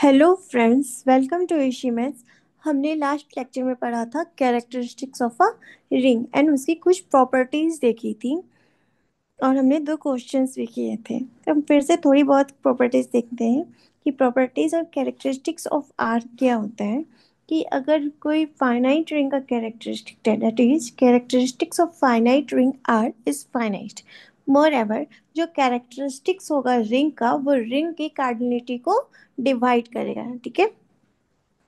Hello friends, welcome to Ishi maths. हमने last lecture में पढ़ा था characteristics of a ring and उसकी कुछ प्रॉपर्टीज देखी थी और हमने दो क्वेश्चंस भी किए थे। तो हम फिर से थोड़ी बहुत प्रॉपर्टीज देखते हैं कि प्रॉपर्टीज और कैरेक्टरिस्टिक्स ऑफ आर क्या होता है। कि अगर कोई फाइनाइट रिंग का characteristic that is characteristics of finite ring R is finite. Moreover जो कैरेक्टरिस्टिक्स होगा रिंग का वो रिंग की कार्डिनलिटी को डिवाइड करेगा। ठीक है,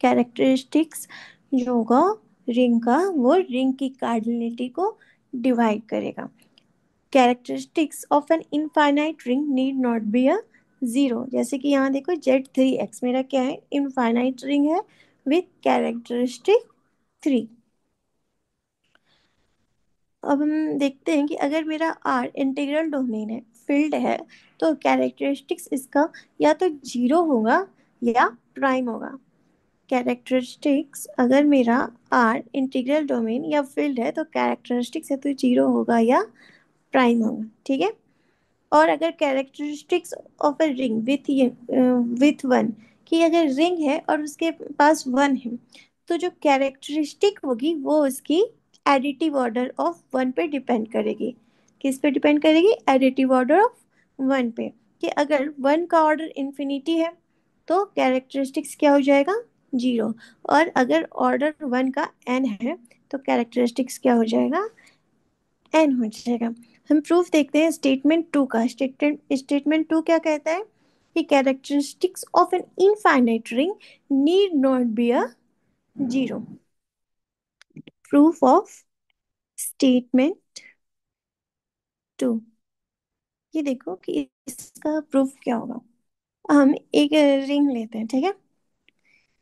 कैरेक्टरिस्टिक्स जो होगा रिंग का वो रिंग की कार्डिनलिटी को डिवाइड करेगा। Characteristics of an infinite ring need not be a zero. जैसे कि यहाँ देखो Z3X मेरा क्या है, इनफाइनाइट रिंग है विथ कैरेक्टरिस्टिक 3। अब हम देखते हैं कि अगर मेरा आर इंटीग्रल डोमेन है, फील्ड है, तो कैरेक्टरिस्टिक्स इसका या तो जीरो होगा या प्राइम होगा। कैरेक्टरिस्टिक्स अगर मेरा आर इंटीग्रल डोमेन या फील्ड है तो कैरेक्टरिस्टिक्स है तो जीरो होगा या प्राइम होगा। ठीक है, और अगर characteristics of a ring with one, कि अगर रिंग है और उसके पास वन है तो जो कैरेक्टरिस्टिक होगी वो उसकी एडिटिव ऑर्डर ऑफ वन पे डिपेंड करेगी। किस पे डिपेंड करेगी? एडिटिव ऑर्डर ऑफ वन पे। कि अगर वन का ऑर्डर इन्फिनिटी है तो कैरेक्टरिस्टिक्स क्या हो जाएगा? जीरो। और अगर ऑर्डर वन का एन है तो कैरेक्टरिस्टिक्स क्या हो जाएगा? एन हो जाएगा। हम प्रूफ देखते हैं स्टेटमेंट टू का। स्टेटमेंट टू क्या कहता है कि characteristics of an infinite ring need not be a zero. Proof of statement two, ये देखो कि इसका प्रूफ क्या होगा। हम एक रिंग लेते हैं, ठीक है,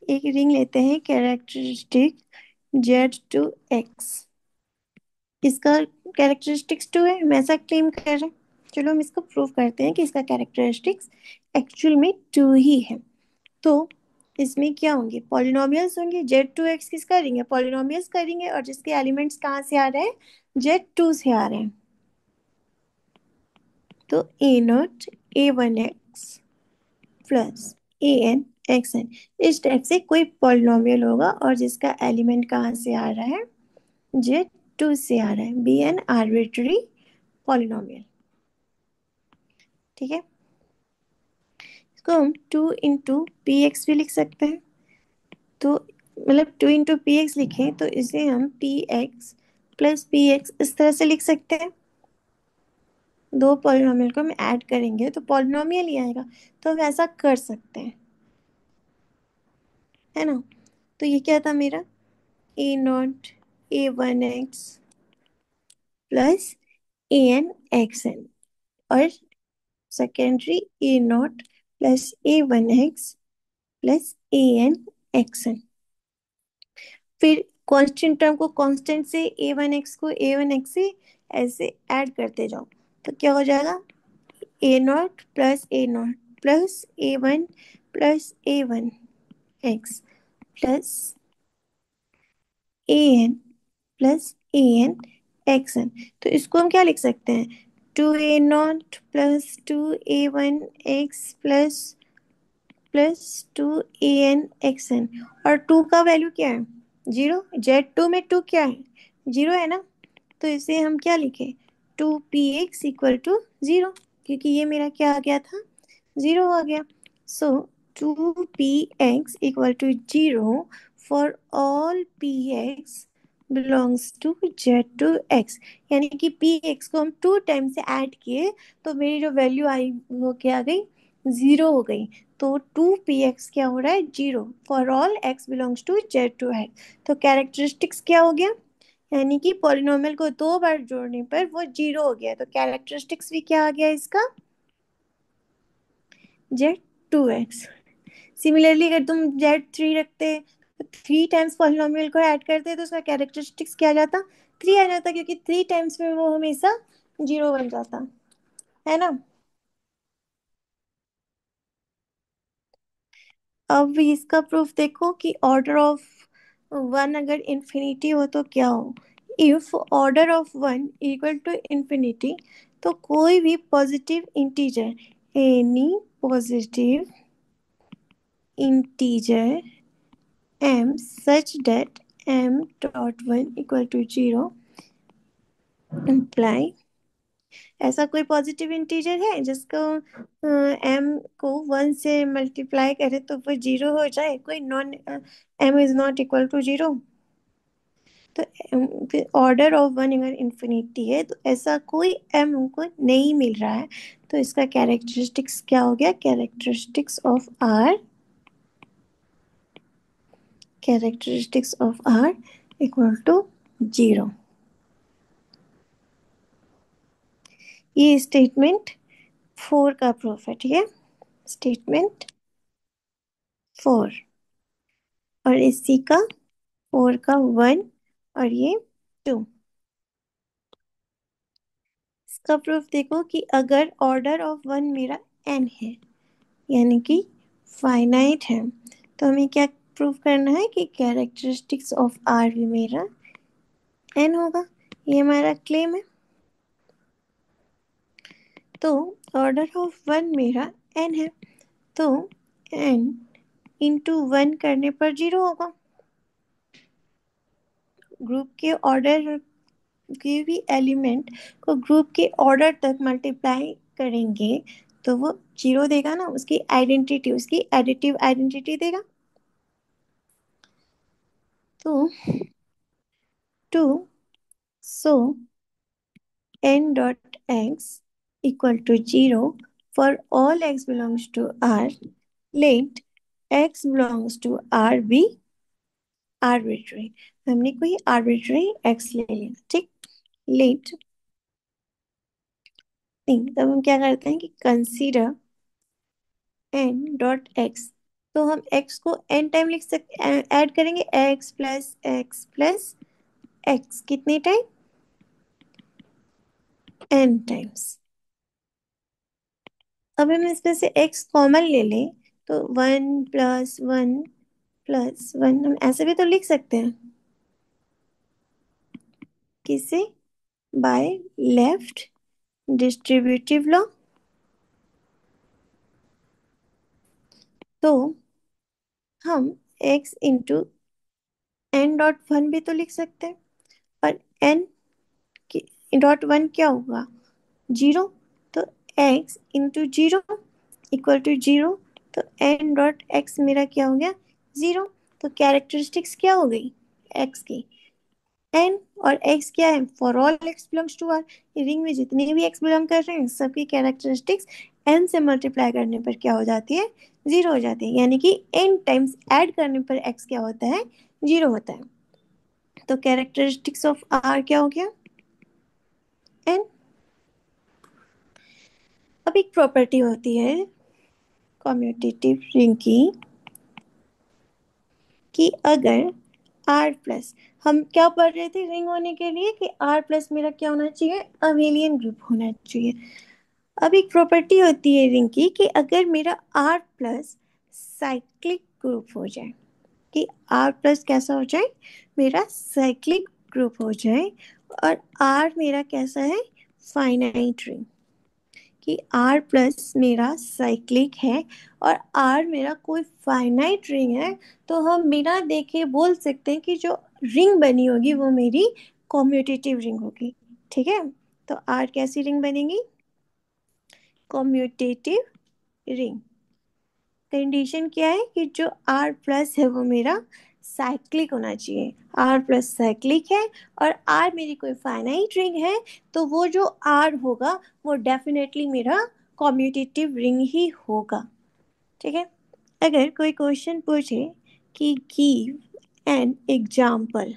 एक रिंग लेते हैं कैरेक्टरिस्टिक Z2X। इसका कैरेक्टरिस्टिक्स टू है, हम ऐसा क्लेम कर रहे हैं। चलो हम इसको प्रूव करते हैं कि इसका कैरेक्टरिस्टिक्स एक्चुअल में टू ही है। तो इसमें क्या होंगे? पॉलिनोमियल्स होंगे। Z2X किसका रिंग है? पॉलिनोमियल्स का रिंग है और जिसके एलिमेंट्स कहाँ से आ रहे हैं? Z2 से आ रहे हैं। तो A0 A1X plus AN XN इस टाइप से कोई पॉलिनोमियल होगा और जिसका एलिमेंट कहाँ से आ रहा है? Z2 से आ रहा है। Be an arbitrary polynomial. ठीक है, इसको हम 2 इंटू PX भी लिख सकते हैं। तो मतलब 2 इंटू PX लिखें तो इसे हम PX प्लस PX इस तरह से लिख सकते हैं। दो पॉलिनोमियल को हम ऐड करेंगे तो पॉलिनोमियल ही आएगा, तो हम ऐसा कर सकते हैं, है ना। तो ये क्या था मेरा? A0 A1X plus AN XN और secondary A0 plus A1X plus AN XN। फिर कांस्टेंट टर्म को कांस्टेंट से A1X को A1X से ऐसे ऐड करते जाओ तो क्या हो जाएगा? A0 plus A1 plus A1X plus AN plus AN XN। तो इसको हम क्या लिख सकते हैं? 2A0 plus 2A1X plus 2AN XN। और टू का वैल्यू क्या है? जीरो। Z2 में टू क्या है? जीरो है ना। तो इसे हम क्या लिखे? 2PX इक्वल टू जीरो, क्योंकि ये मेरा क्या आ गया था? जीरो आ गया। So 2PX equal to zero for all PX belongs to Z2X। यानी कि PX को हम टू टाइम से ऐड किए तो मेरी जो वैल्यू आई वो क्या आ गई? जीरो हो गई। तो 2PX क्या हो रहा है? Zero for all X belongs to Z2X। तो कैरेक्टरिस्टिक्स क्या हो गया? यानी कि पॉलिनोमियल को दो बार जोड़ने पर वो जीरो हो गया, तो कैरेक्टरिस्टिक्स भी क्या आ गया इसका? Z2X। सिमिलरली अगर तुम Z3 रखते तो थ्री टाइम्स पॉलिनोमियल को ऐड करते तो उसका कैरेक्टरिस्टिक्स क्या आ जाता? थ्री आ जाता, क्योंकि थ्री टाइम्स में वो हमेशा जीरो बन जाता, है ना। अब इसका प्रूफ देखो कि ऑर्डर ऑफ वन अगर इंफिनिटी हो तो क्या हो? If order of one equal to infinity तो कोई भी positive integer, any positive integer m such that m dot 1 equal to 0 imply ऐसा कोई पॉजिटिव इंटीजर है जिसको m को 1 से मल्टीप्लाई करे तो वो 0 हो जाए, कोई non m is not equal to 0। तो ऑर्डर ऑफ वन अगर इन्फिनिटी है तो ऐसा कोई m हमको नहीं मिल रहा है। तो इसका कैरेक्टरिस्टिक्स क्या हो गया, characteristics of r, characteristics of r equal to 0। ये स्टेटमेंट 4 का प्रूफ है, ठीक है, स्टेटमेंट 4। और इसी का 4 का 1 और ये 2। इसका प्रूफ देखो कि अगर ऑर्डर ऑफ वन मेरा n है यानी कि फाइनाइट है, तो हमें क्या प्रूफ करना है कि कैरेक्टरिस्टिक्स ऑफ r भी मेरा n होगा। ये हमारा क्लेम है। तो ऑर्डर ऑफ वन मेरा n है, तो n इंटू 1 करने पर 0 होगा। ग्रुप के ऑर्डर के भी एलिमेंट को ग्रुप के ऑर्डर तक मल्टीप्लाई करेंगे तो वो 0 देगा ना, उसकी आइडेंटिटी, उसकी एडिटिव आइडेंटिटी देगा। तो to show n dot x equal to 0 for all x belongs to R, let x belongs to R be arbitrary। हमने कोई arbitrary x ले लिया, ठीक। let, नहीं, तब हम क्या करते हैं कि कंसीडर n डॉट x। तो हम x को n टाइम लिख सकते, ऐड करेंगे x प्लस x कितने टाइम, n टाइम्स। अब हम इसमें से x कॉमन ले लें तो 1 + 1 + 1 हम ऐसे भी तो लिख सकते हैं, किसे, बाय लेफ्ट डिस्ट्रीब्यूटिव लॉ। तो हम x इंटू n डॉट 1 भी तो लिख सकते हैं, और n डॉट 1 क्या होगा, 0। तो x इंटू 0 इक्वल टू 0। तो n डॉट x मेरा क्या हो गया, 0। तो कैरेक्टरिस्टिक्स क्या हो गई x की, n, और x क्या है, for all x belongs to r। Ring में जितने भी x बिलोंग कर रहे हैं सबकी कैरेक्टरिस्टिक्स n से मल्टीप्लाई करने पर क्या हो जाती है, 0 हो जाती है। यानी कि n टाइम्स ऐड करने पर x क्या होता है, 0 होता है। तो कैरेक्टरिस्टिक्स ऑफ r क्या हो गया, n। अब एक प्रॉपर्टी होती है कम्यूटेटिव रिंग की, कि अगर R प्लस, हम क्या पढ़ रहे थे रिंग होने के लिए कि R प्लस मेरा क्या होना चाहिए, अबेलियन ग्रुप होना चाहिए। अब एक प्रॉपर्टी होती है रिंग की कि अगर मेरा R प्लस साइक्लिक ग्रुप हो जाए, कि R प्लस कैसा हो जाए, मेरा साइक्लिक ग्रुप हो जाए, और R मेरा कैसा है, फाइनाइट रिंग, कि R प्लस मेरा साइक्लिक है और R मेरा कोई फाइनाइट रिंग है, तो हम बिना देखे बोल सकते हैं कि जो रिंग बनी होगी वो मेरी कॉम्यूटेटिव रिंग होगी, ठीक है। तो R कैसी रिंग बनेगी, कॉम्यूटेटिव रिंग। कंडीशन क्या है कि जो R प्लस है वो मेरा साइक्लिक होना चाहिए, R प्लस साइक्लिक है, और R मेरी कोई फाइनाइट रिंग है, तो वो जो R होगा वो डेफिनेटली मेरा कॉम्यूटेटिव रिंग ही होगा, ठीक है। अगर कोई क्वेश्चन पूछे कि give an example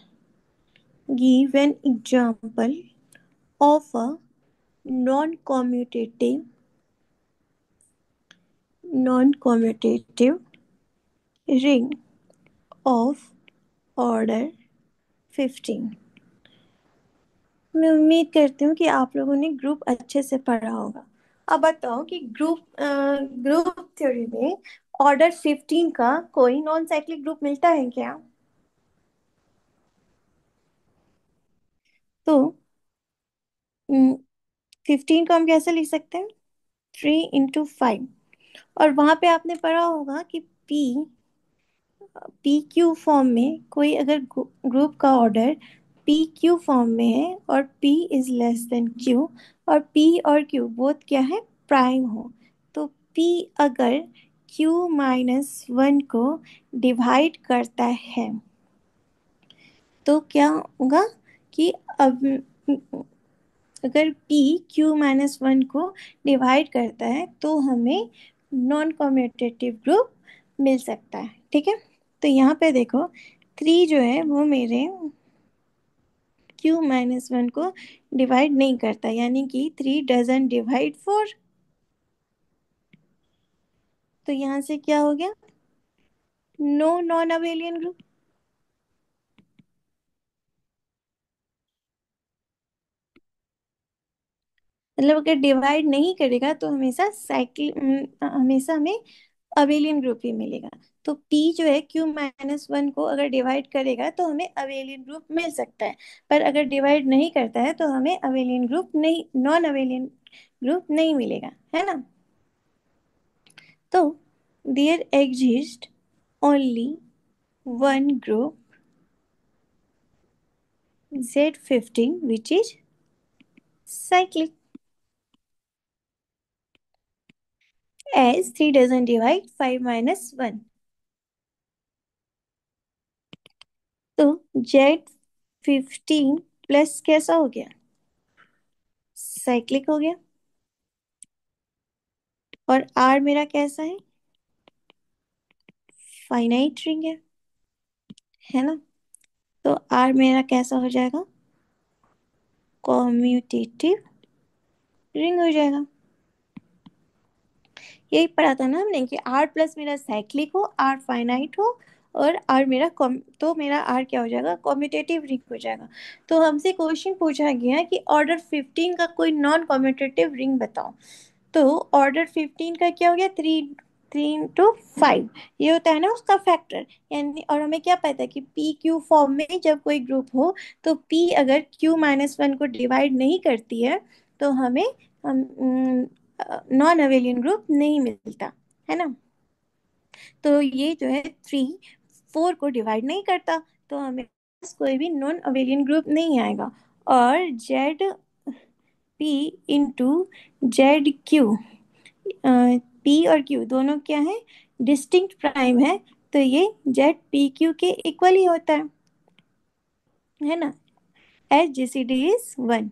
of a non commutative ring of order 15। मैं उम्मीद करती हूँ कि आप लोगों ने ग्रुप अच्छे से पढ़ा होगा। अब बताओ कि ग्रुप थ्योरी में ऑर्डर 15 का कोई नॉन साइक्लिक ग्रुप मिलता है क्या। तो 15 को हम कैसे लिख सकते हैं, 3 × 5। और वहां पे आपने पढ़ा होगा कि पी पी क्यू फॉर्म में कोई अगर ग्रुप का ऑर्डर पी क्यू फॉर्म में है और P is less than Q और पी और क्यू बोथ क्या है, प्राइम हो, तो पी अगर क्यू माइनस वन को डिवाइड करता है तो क्या होगा कि अब अगर p q माइनस वन को डिवाइड करता है तो हमें नॉन कम्यूटेटिव ग्रुप मिल सकता है। ठीक है, तो यहाँ पे देखो 3 जो है वो मेरे q माइनस वन को डिवाइड नहीं करता, यानी कि 3 डजन डिवाइड 4। तो यहाँ से क्या हो गया, नो नॉन अबेलियन ग्रुप। मतलब अगर डिवाइड नहीं करेगा तो हमेशा हमेशा हमें अबेलियन ग्रुप ही मिलेगा। तो P जो है Q माइनस वन को अगर डिवाइड करेगा तो हमें अबेलियन ग्रुप मिल सकता है, पर अगर डिवाइड नहीं करता है तो हमें अबेलियन ग्रुप नहीं, नॉन अबेलियन ग्रुप नहीं मिलेगा, है ना। तो there exist only one group Z15 which is cyclic, as 3 doesn't divide 5 minus 1। तो Z15 प्लस कैसा हो गया, साइक्लिक हो गया। और R मेरा कैसा है, फाइनाइट रिंग है ना। तो R मेरा कैसा हो जाएगा, कॉम्यूटेटिव रिंग हो जाएगा। यही पढ़ा था ना हमने कि R प्लस मेरा साइक्लिक हो, R फाइनाइट हो, और R मेरा तो मेरा R क्या हो जाएगा, कॉम्यूटेटिव रिंग हो जाएगा। तो हमसे क्वेश्चन पूछा गया कि ऑर्डर 15 का कोई नॉन कॉम्यूटेटिव रिंग बताओ। तो ऑर्डर 15 का क्या हो गया, 3 3 into 5, ये होता है ना उसका फैक्टर, यानी। और हमें क्या पता है कि पी क्यू फॉर्म में जब कोई ग्रुप हो तो पी अगर क्यू माइनस वन को डिवाइड नहीं करती है तो हमें नॉन अवेलियन ग्रुप नहीं मिलता, है ना। तो ये जो है 3 4 को डिवाइड नहीं करता, तो हमें कोई भी नॉन अवेलियन ग्रुप नहीं आएगा। और Z P into Z Q, P और क्यू दोनों क्या है, डिस्टिंक्ट प्राइम है, तो ये जेड पी क्यू के इक्वल ही होता है ना, H G C D is 1।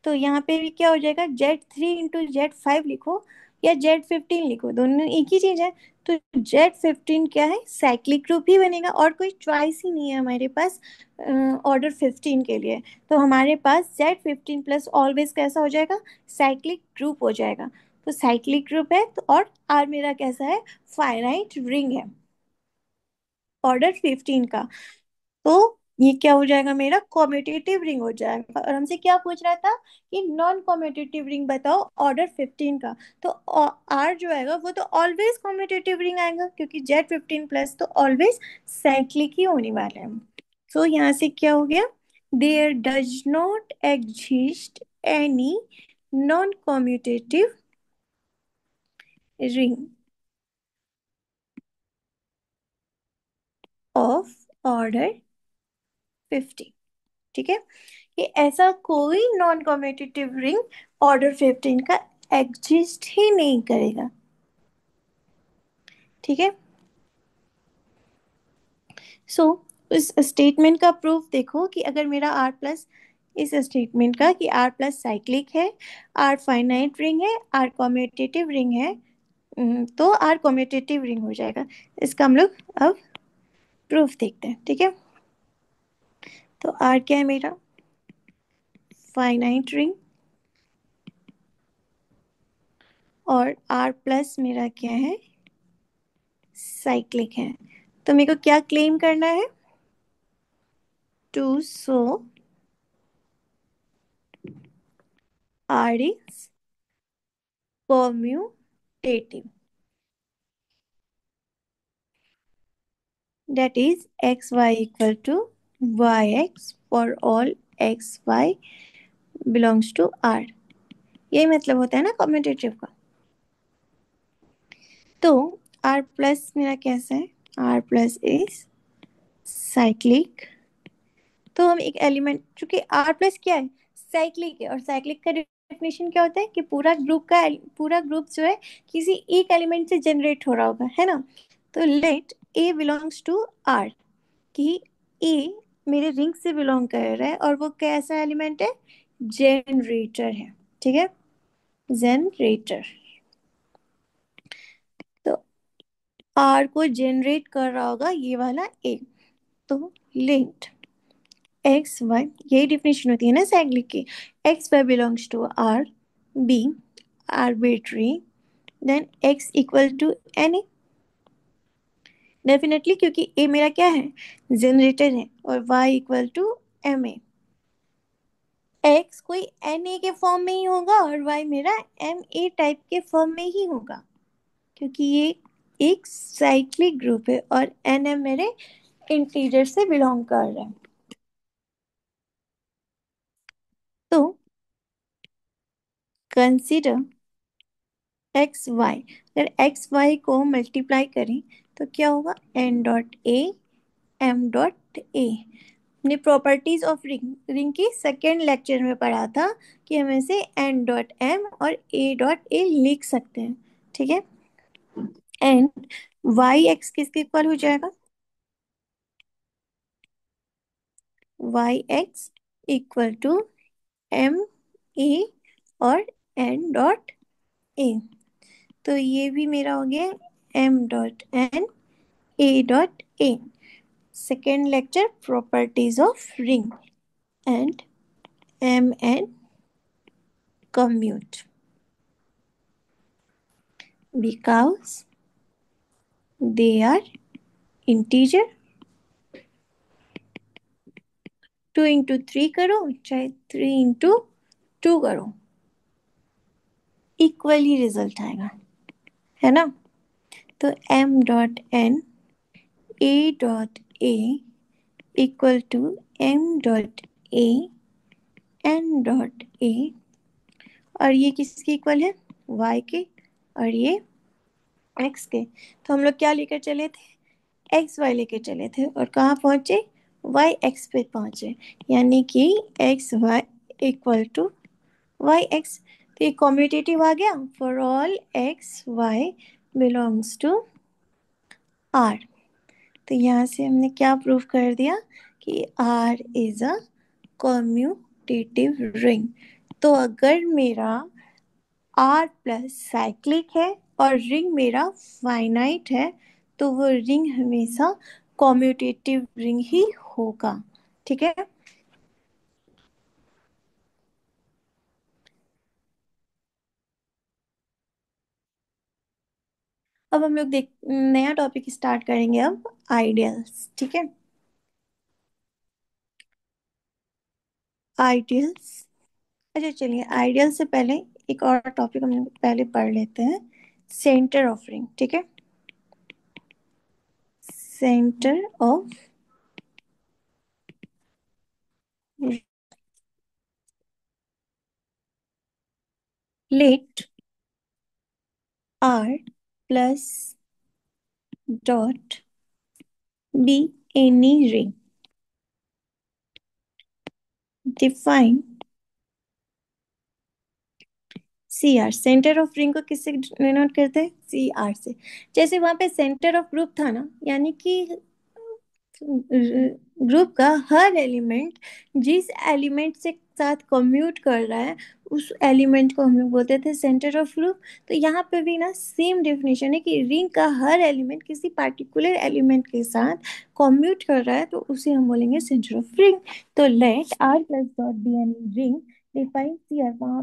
तो यहाँ पे भी क्या हो जाएगा, Z3 into Z5 लिखो या Z15 लिखो, दोनों एक ही चीज है। तो Z15 क्या है, साइक्लिक ग्रुप ही बनेगा, और कोई चॉइस ही नहीं है हमारे पास ऑर्डर 15 के लिए। तो हमारे पास Z15 प्लस ऑलवेज कैसा हो जाएगा, साइक्लिक ग्रुप हो जाएगा। तो साइक्लिक ग्रुप है तो, और आर मेरा कैसा है, फाइनाइट रिंग है ऑर्डर 15 का। तो ये क्या हो जाएगा, मेरा कॉम्यूटेटिव रिंग हो जाएगा। और हमसे क्या पूछ रहा था कि नॉन कॉम्यूटेटिव रिंग बताओ ऑर्डर 15 का। तो आर जो आएगा वो तो ऑलवेज कॉम्यूटेटिव रिंग आएगा, क्योंकि Z15 प्लस तो ऑलवेज साइक्लिक ही होने वाला है। तो यहाँ से क्या हो गया, there does not exist any non commutative ring of order 15। ठीक है, कि ऐसा कोई नॉन कम्यूटेटिव रिंग ऑर्डर 15 का एग्जिस्ट ही नहीं करेगा। ठीक है, सो इस स्टेटमेंट का प्रूफ देखो कि अगर मेरा आर प्लस, इस स्टेटमेंट का कि आर प्लस साइक्लिक है, आर फाइनाइट रिंग है, आर कम्यूटेटिव रिंग है, तो आर कम्यूटेटिव रिंग हो जाएगा। इसका हम लोग अब प्रूफ देखते हैं। ठीक है, तो आर क्या है मेरा, फाइनाइट रिंग, और आर प्लस मेरा क्या है, साइक्लिक है। तो मेरे को क्या क्लेम करना है, to show R is commutative, that is xy equal to yx for all xy belongs to R। यही मतलब होता है ना कम्यूटेटिव का। तो आर प्लस मेरा कैसा है, आर प्लस इज साइक्लिक। तो हम एक एलिमेंट, चूंकि आर प्लस क्या है, साइक्लिक है, और साइक्लिक का डेफिनेशन क्या होता है कि पूरा ग्रुप जो है किसी एक एलिमेंट से जनरेट हो रहा होगा, है ना। तो let A belongs to R, कि ए मेरे रिंग से बिलोंग कर रहा है और वो कैसा एलिमेंट है, जनरेटर है, ठीक है, जनरेटर। तो आर को जनरेट कर रहा होगा ये वाला ए। तो लेट एक्स वाई, यही डिफिनेशन होती है ना साइक्लिक की, X Y belongs to R, be arbitrary, then X equal to N A, definitely क्योंकि ए मेरा क्या है, जनरेटर है, और Y equal to M A. X कोई एन ए के फॉर्म में ही होगा और वाई मेरा एम ए टाइप के फॉर्म में ही होगा, क्योंकि ये एक साइक्लिक ग्रुप है और एन एम मेरे इंटीजर से बिलोंग कर रहा है। तो कंसीडर एक्स वाई, अगर एक्स वाई को मल्टीप्लाई करें तो क्या होगा, n dot a m dot a. हमने प्रॉपर्टीज ऑफ रिंग रिंग की सेकेंड लेक्चर में पढ़ा था कि हम इसे एन डॉट एम और ए डॉट ए लिख सकते हैं, ठीक है। एंड वाई एक्स किसके इक्वल हो जाएगा, y x equal to M a और एन डॉट ए। तो ये भी मेरा हो गया m dot n a dot a. Second lecture properties of ring, and m n commute because they are integer। 2 into 3 करो चाहे 3 into 2 करो, इक्वली रिजल्ट आएगा, है ना। तो m dot n a dot a equal to m dot a n dot a, और ये किसके इक्वल है, y के, और ये x के। तो हम लोग क्या लेकर चले थे, एक्स वाई लेके चले थे, और कहाँ पहुंचे, वाई एक्स पे पहुंचे, यानी कि x y equal to y x. तो ये कॉम्यूटेटिव आ गया, for all x Y belongs to R. तो यहाँ से हमने क्या प्रूव कर दिया कि R is a commutative ring. तो अगर मेरा आर प्लस साइक्लिक है और रिंग मेरा फाइनाइट है, तो वो रिंग हमेशा कॉम्यूटेटिव रिंग ही होगा, ठीक है। अब हम लोग देख नया टॉपिक स्टार्ट करेंगे अब, आइडियल्स, ठीक है। आइडियल्स, अच्छा चलिए आइडियल से पहले एक और टॉपिक हम लोग पहले पढ़ लेते हैं, सेंटर ऑफ रिंग, ठीक है। Centre of, let R plus dot be any ring, define C R. Centre of ring को किससे डिनोट करते हैं, सी आर से। जैसे वहां पे सेंटर ऑफ ग्रुप था ना, यानी कि ग्रुप का हर एलिमेंट जिस एलिमेंट से साथ कम्यूट कर रहा है उस एलिमेंट को हम लोग बोलते थे सेंटर ऑफ ग्रुप। तो यहाँ पे भी ना सेम डेफिनेशन है कि रिंग का हर एलिमेंट किसी पार्टिकुलर एलिमेंट के साथ कम्यूट कर रहा है, तो उसे हम बोलेंगे सेंटर ऑफ रिंग। तो let R plus dot be an ring, define C R, वहाँ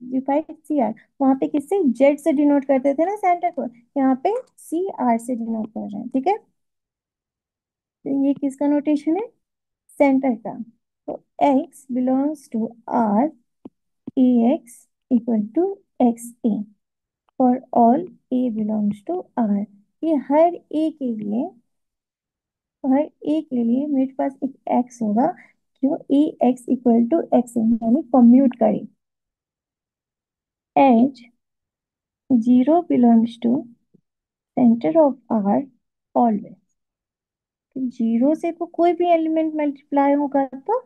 डिफाइन सी आर, वहाँ पे किससे, जेड से डिनोट करते थे ना सेंटर को, यहाँ पे सी आर से डिनोट कर रहे हैं, ठीक है। तो ये किसका नोटेशन है, सेंटर का। तो x belongs to r, a x equal to x a, for all a belongs to r। ये हर ए के लिए मेरे पास एक x होगा जो a x equal to x a, यानी कम्यूट करे। As zero belongs to centre of R always, तो जीरो से तो कोई भी एलिमेंट मल्टीप्लाई होगा तो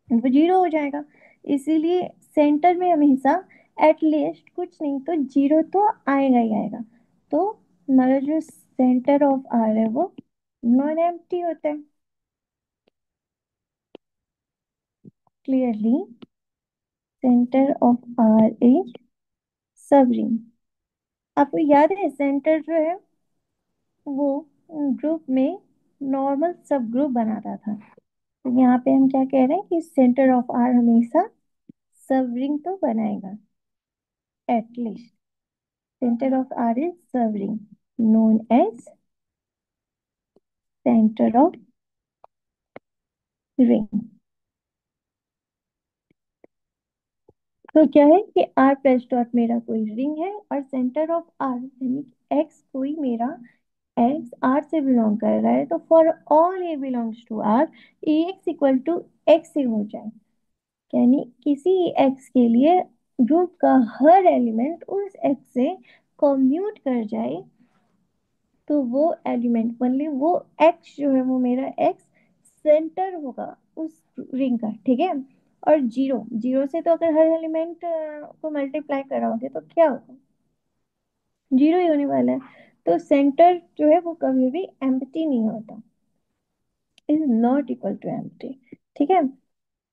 वो जीरो हो जाएगा। इसीलिए सेंटर में हमेशा एटलीस्ट कुछ नहीं तो जीरो तो आएगा ही आएगा। तो हमारा जो सेंटर ऑफ आर है वो नॉन एम्प्टी होता है। Clearly centre of R is subring. आपको याद है सेंटर जो है वो ग्रुप में नॉर्मल सब ग्रुप बनाता था। तो यहाँ पे हम क्या कह रहे हैं कि सेंटर ऑफ आर हमेशा सब रिंग तो बनाएगा at least. Center of R is serving, known as center of ring। तो क्या है कि R प्लस डॉट मेरा कोई रिंग है और सेंटर ऑफ R यानी X कोई मेरा X R से बिलोंग कर रहा है, तो for all a belongs to R a x equal to x से हो जाए। यानी किसी X के लिए ग्रुप का हर एलिमेंट उस X से कम्यूट कर जाए तो वो एलिमेंट ओनली वो एक्स जो है वो मेरा एक्स सेंटर होगा उस रिंग का, ठीक है। और जीरो जीरो से तो अगर हर एलिमेंट को मल्टीप्लाई कराओगे तो क्या होगा, जीरो ही होने वाला है। तो सेंटर जो है वो कभी भी एम्प्टी नहीं होता, is not equal to empty, ठीक है।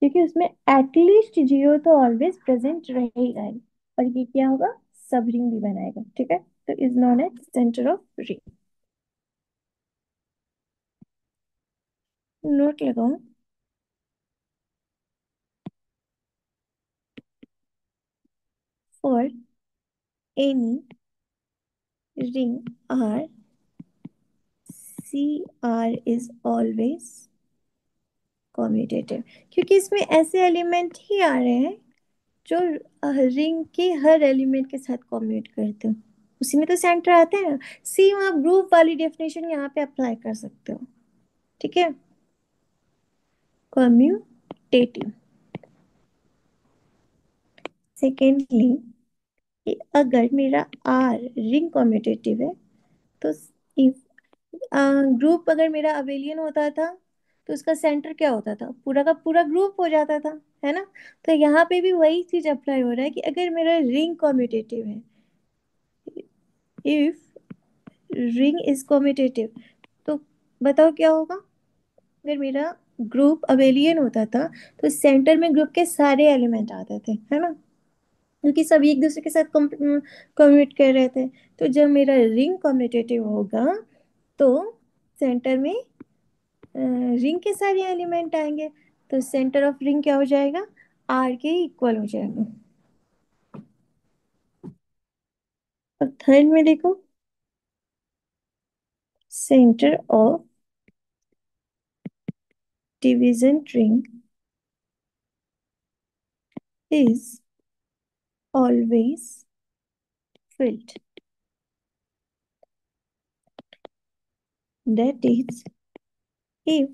क्योंकि उसमें एटलीस्ट जीरो तो ऑलवेज प्रेजेंट रहेगा ही। और ये क्या होगा, सब रिंग भी बनाएगा, ठीक है। तो is known as centre of ring. Note लगाओ, for any ring R, CR is always commutative। क्योंकि इसमें ऐसे एलिमेंट ही आ रहे हैं जो रिंग के हर एलिमेंट के साथ कम्यूट करते हो, उसी में तो सेंटर आते हैं। सेम आप ग्रुप वाली डेफिनेशन यहाँ पे अप्लाई कर सकते हो, ठीक है। कम्यूटेटिव। सेकेंडली, कि अगर मेरा आर रिंग कम्यूटेटिव है तो इफ ग्रुप अगर मेरा अबेलियन होता था तो उसका सेंटर क्या होता था, पूरा का पूरा ग्रुप हो जाता था, है ना। तो यहाँ पे भी वही चीज अप्लाई हो रहा है कि अगर मेरा रिंग कम्यूटेटिव है, इफ रिंग इज कम्यूटेटिव, तो बताओ क्या होगा। अगर मेरा ग्रुप अबेलियन होता था तो सेंटर में ग्रुप के सारे एलिमेंट आते थे, है ना, क्योंकि सभी एक दूसरे के साथ कम्यूट कर रहे थे। तो जब मेरा रिंग कम्यूटेटिव होगा तो सेंटर में रिंग के सारे एलिमेंट आएंगे, तो सेंटर ऑफ रिंग क्या हो जाएगा, आर के इक्वल हो जाएगा। अब थर्ड में देखो, centre of division ring is always filled, that is, if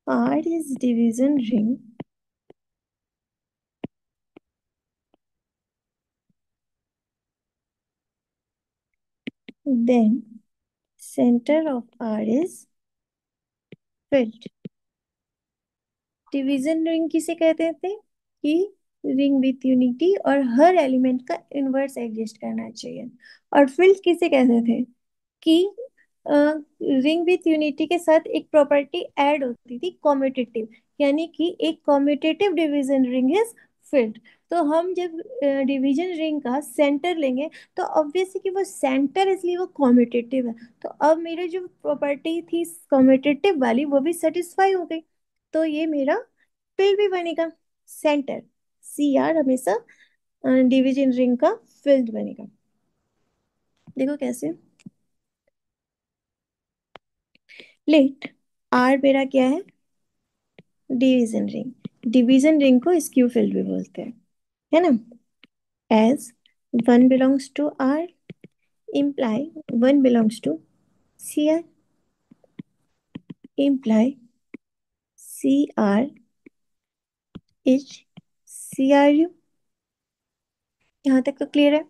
R is division ring, then center of R is filled। Division ring किसे कहते थे कि रिंग विथ यूनिटी और हर एलिमेंट का इनवर्स एग्जिस्ट करना चाहिए। और फिल्ड किसे कहते थे कि रिंग विथ यूनिटी के साथ एक प्रॉपर्टी ऐड होती थी कॉम्यूटेटिव, यानी कि एक commutative division ring is filled. तो हम जब डिवीजन रिंग का सेंटर लेंगे तो ऑब्वियसली कि वो सेंटर इसलिए वो कॉम्यूटेटिव है। तो अब मेरी जो प्रॉपर्टी थी कॉम्यूटेटिव वाली वो भी सेटिस्फाई हो गई, तो ये मेरा फिल्ड भी बनेगा। सेंटर सी आर हमेशा डिवीजन रिंग का फिल्ड बनेगा। देखो कैसे, लेट आर मेरा क्या है, डिवीजन रिंग। डिवीजन रिंग को स्क्यू फील्ड भी बोलते हैं, है ना। As one belongs to R imply one belongs to C R, imply C R is C R U. यहाँ तक तो क्लियर है।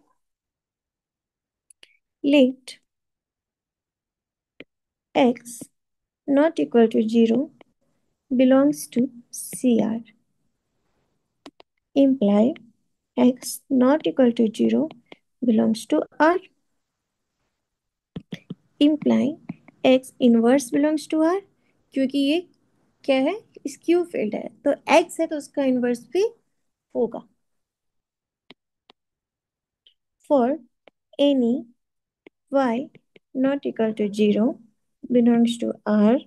let x not equal to 0 belongs to CR, imply x not equal to 0 belongs to R, imply x inverse belongs to R, क्योंकि ये क्या है, skew field है, तो x है तो उसका इनवर्स भी होगा. For any y not equal to 0 belongs to R,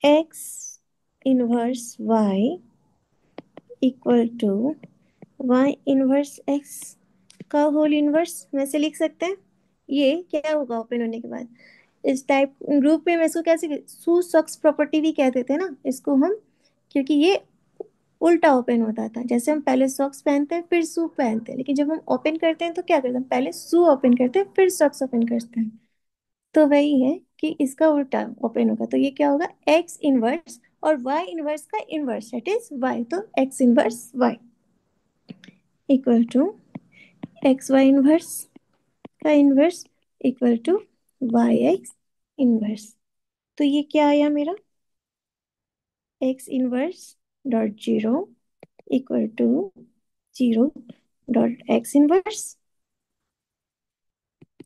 x inverse y equal to y inverse x का होल इनवर्स वैसे लिख सकते हैं. ये क्या होगा ओपन होने के बाद, इस टाइप ग्रुप में मैं इसको कैसे सू सॉक्स प्रॉपर्टी भी कह देते हैं ना इसको हम, क्योंकि ये उल्टा ओपन होता था. जैसे हम पहले सॉक्स पहनते हैं फिर शू पहनते हैं, लेकिन जब हम ओपन करते हैं तो क्या करते हैं, पहले शू ओपन करते हैं फिर सॉक्स ओपन करते हैं. तो वही है कि इसका उल्टा ओपन होगा, तो ये क्या होगा, एक्स इनवर्स और वाई इनवर्स का इनवर्स दैट इज वाई, तो x inverse y equal to x y inverse का inverse equal to y x inverse. तो ये क्या आया मेरा, x inverse dot zero equal to zero dot x inverse,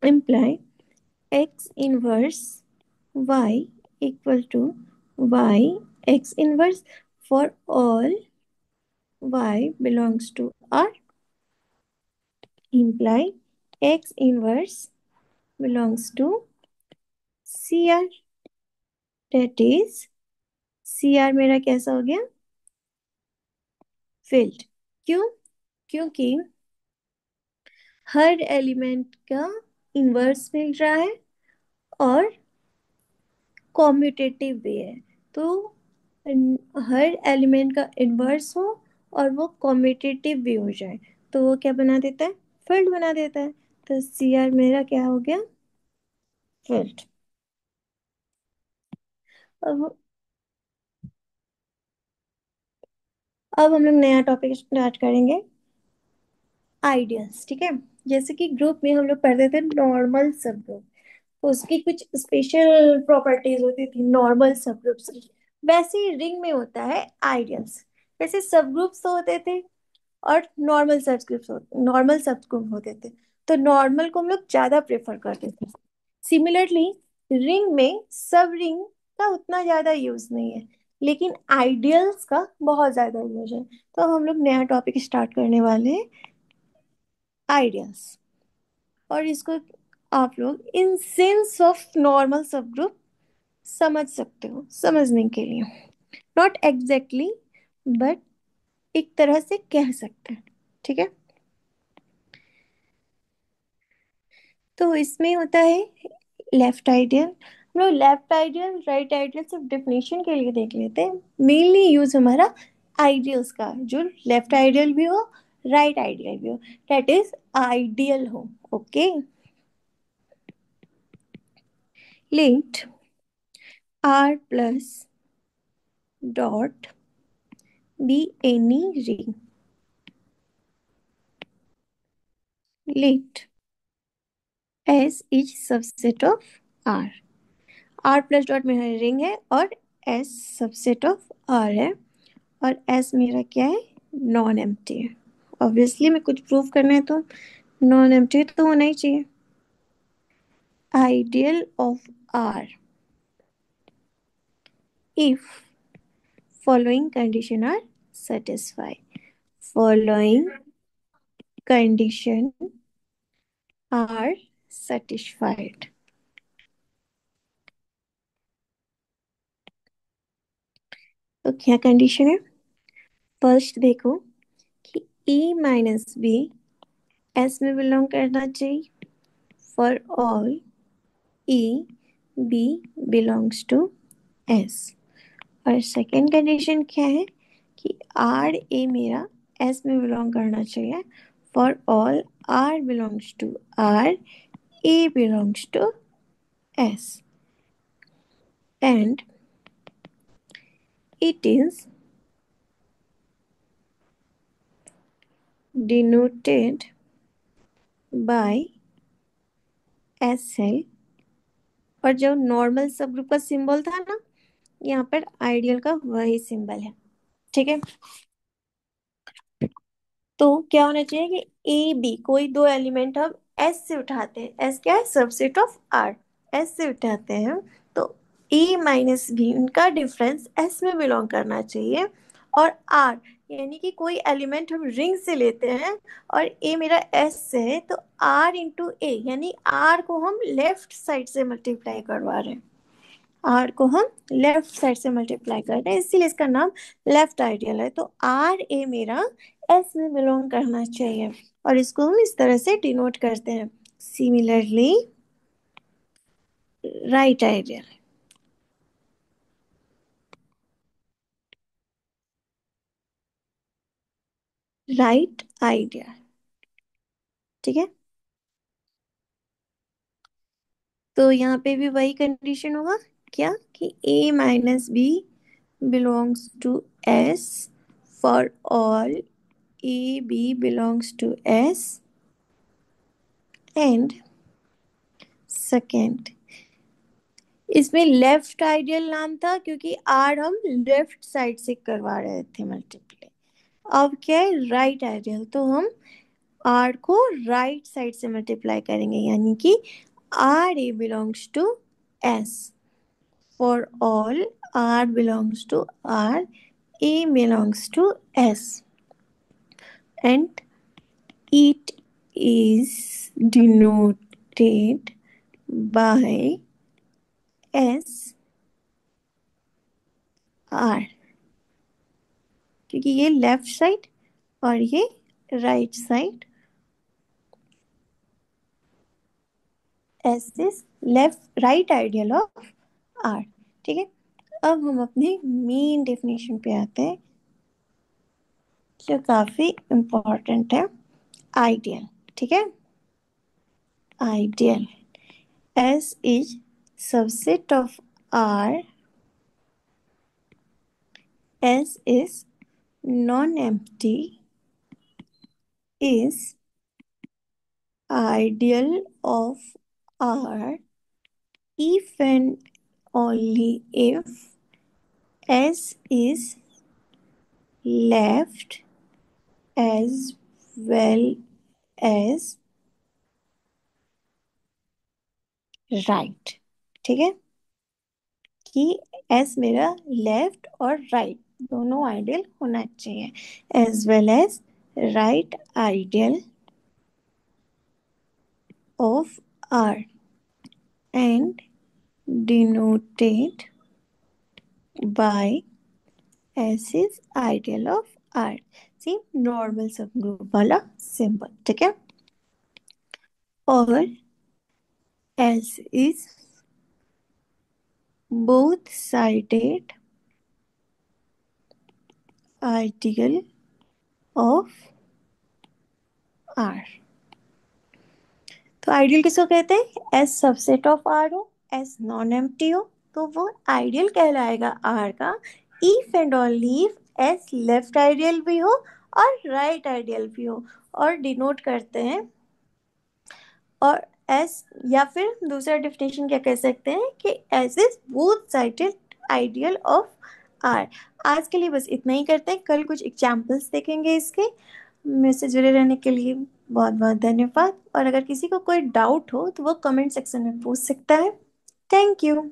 imply x inverse y equal to y x inverse for all y belongs to R, imply x inverse belongs to CR, that is CR मेरा कैसा हो गया, filled. क्यों, क्योंकि हर element का inverse मिल रहा है और कॉम्यूटेटिव भी है, तो हर एलिमेंट का इनवर्स हो और वो कॉम्यूटेटिव भी हो जाए तो वो क्या बना देता है, फील्ड बना देता है. तो सी आर मेरा क्या हो गया, फील्ड. अब अब हम लोग नया टॉपिक स्टार्ट करेंगे, आइडियल्स. ठीक है, जैसे कि ग्रुप में हम लोग पढ़ते थे नॉर्मल सब ग्रुप, तो उसकी कुछ स्पेशल प्रॉपर्टीज होती थी नॉर्मल सब ग्रुप्स की, वैसे ही रिंग में होता है आइडियल्स. जैसे सब ग्रुप्स तो होते थे और नॉर्मल सबग्रुप होते थे, तो नॉर्मल को हम लोग ज्यादा प्रेफर करते थे. सिमिलरली रिंग में सब रिंग का उतना ज्यादा यूज नहीं है, लेकिन आइडियल्स का बहुत ज्यादा यूज है. तो हम लोग नया टॉपिक स्टार्ट करने वाले हैं, आइडियल्स. और इसको आप लोग इन सेंस ऑफ नॉर्मल सब ग्रुप समझ सकते हो, समझने के लिए, नॉट एग्जैक्टली बट एक तरह से कह सकते हैं. ठीक है, तो इसमें होता है लेफ्ट आइडियल. हम लोग लेफ्ट आइडियल राइट आइडियल सिर्फ डेफिनेशन के लिए देख लेते हैं, मेनली यूज हमारा आइडियल्स का, जो लेफ्ट आइडियल भी हो राइट आइडियल भी हो, दैट इज आइडियल हो. Okay, linked R plus dot be any ring, linked S is subset of R. R plus dot मेरा रिंग है और एस सबसेट ऑफ आर है, और एस मेरा क्या है, नॉन एम्प्टी है. ऑब्वियसली मैं कुछ प्रूव करना है तो नॉन एम्प्टी तो होना ही चाहिए. Ideal of R if following condition are satisfied, following condition are satisfied. तो क्या कंडीशन है, फर्स्ट देखो कि e माइनस बी एस में बिलोंग करना चाहिए for all e b belongs to s. और सेकेंड कंडीशन क्या है कि आर ए मेरा एस में बिलोंग करना चाहिए for all r belongs to R a belongs to S, and it is denoted by S है। और जो नॉर्मल सब ग्रुप का सिंबल था ना, यहाँ पर आइडियल का वही सिंबल है। ठीक है। तो क्या होना चाहिए कि ए बी कोई दो एलिमेंट हम एस से उठाते हैं। एस क्या है? Subset of R. एस से उठाते हैं तो ए माइनस बी उनका डिफरेंस एस में बिलोंग करना चाहिए। और आर यानी कि कोई एलिमेंट हम रिंग से लेते हैं और ए मेरा एस से है, तो आर इंटू ए यानी आर को हम लेफ्ट साइड से मल्टीप्लाई करवा रहे हैं। आर को हम लेफ्ट साइड से मल्टीप्लाई कर रहे हैं, इसीलिए इसका नाम लेफ्ट आइडियल है। तो आर ए मेरा एस में बिलोंग करना चाहिए, और इसको हम इस तरह से डिनोट करते हैं। Similarly right ideal. Right ideal. ठीक है। तो यहाँ पे भी वही कंडीशन होगा, क्या कि A minus B belongs to S for all A B belongs to S. And second, इसमें लेफ्ट आइडियल नाम था क्योंकि आर हम लेफ्ट साइड से करवा रहे थे मल्टीप्लाई। अब क्या है? राइट आइडियल, तो हम आर को राइट साइड से मल्टीप्लाई करेंगे, यानी कि r a belongs to S for all r belongs to R a belongs to S and it is denoted by S R, क्योंकि ये लेफ्ट साइड और ये right side. S is left right ideal of R. ठीक है। अब हम अपने main definition पे आते हैं, जो काफी इम्पोर्टेंट है। आइडियल। ठीक है। Ideal S is subset of R. S is non empty, is ideal of R if and only if S is left as well as right। ठीक है, कि S मेरा लेफ्ट और राइट दोनों आइडियल होना चाहिए, as well as right ideal of R and denoted by S is ideal of R। C normal subgroup वाला symbol. ठीक है। और S is both sided ideal of R। तो आइडियल किसको कहते हैं? S सबसेट ऑफ R हो, S non empty हो, तो वो आइडियल कहलाएगा R का। If and only if S left ideal भी हो और राइट आइडियल भी हो। और डिनोट करते हैं, और एस, या फिर दूसरा डेफिनेशन क्या कह सकते हैं कि S is both sided ideal of R. आज के लिए बस इतना ही करते हैं, कल कुछ एग्जाम्पल्स देखेंगे इसके। मेरे से जुड़े रहने के लिए बहुत बहुत धन्यवाद, और अगर किसी को कोई डाउट हो तो वो कमेंट सेक्शन में पूछ सकता है। Thank you.